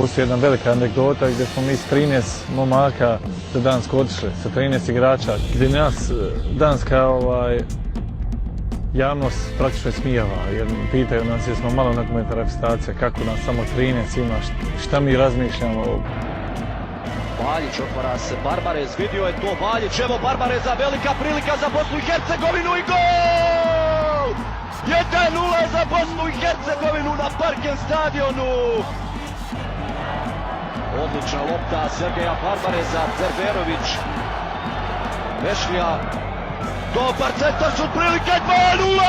Postoji jedna velika anegdota gdje smo mi s 13 momaka za Dansku otišli, sa 13 igrača, gdje nas danska javnost praktično smijava, jer pitaju nas jesmo malo nogometna reprezentacija, kako nas samo 13 ima, šta mi razmišljamo. Valjić otvara se, Barbarez, vidio je to Valjić, evo Barbareza, velika prilika za Bosnu i Hercegovinu i gol! 1:0 za Bosnu i Hercegovinu na Parken stadionu! Odlična lopta Sergeja Barbareza, Cerverović, Vešlija, dobar centar šut prilike, 2:0!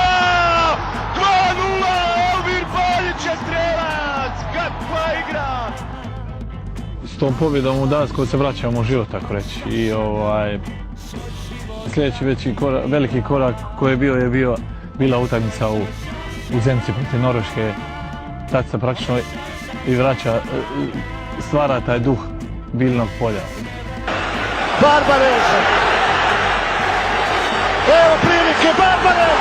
2:0! Elvir Valjić je strelac! Kakva igra! S tom pobjedom u Dansku se vraćamo u život, tako reći. I sljedeći veliki korak koji je bila utakmica u Zenici protiv Norveške. Tad se praktično i vraća, stvara taj duh biljnog polja. Barbarez! Evo prilike, Barbarez!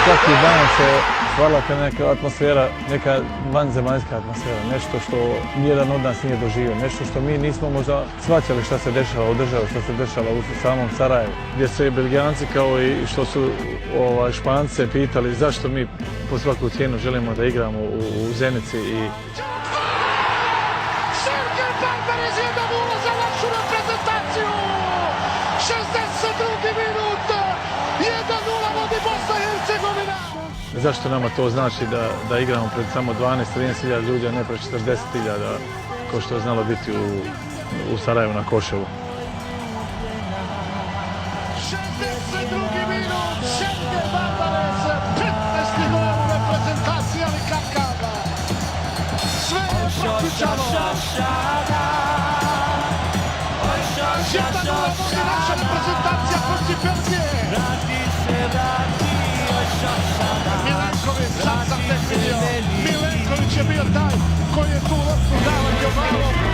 Svaki dan se stvarala neka atmosfera, neka vanzemaljska atmosfera, nešto što nijedan od nas nije doživio, nešto što mi nismo možda shvaćali šta se dešava u državi, šta se dešava u samom Sarajevu, gdje su i Belgijanci kao i što su Španci pitali zašto mi po svaku cijenu želimo da igramo u Zenici. Sergej Barbarez 1:0 za našu reprezentaciju! 62. minut! 1:0 vodi Bosna i Hercegovina! Zašto nama to znači da igramo pred samo 12-13.000 ljudi, a ne pred 40.000, kao što je znalo biti u Sarajevu na Koševu. 62. minut! Sergej Barbarez! 15. gol u reprezentaciji, ali kakav! Sve je proključano! 1:0 vodi naša reprezentacija protiv Belgije! Milenković sam tek vidio. Milenković je bio taj koji je tu loptu dao Jovalov.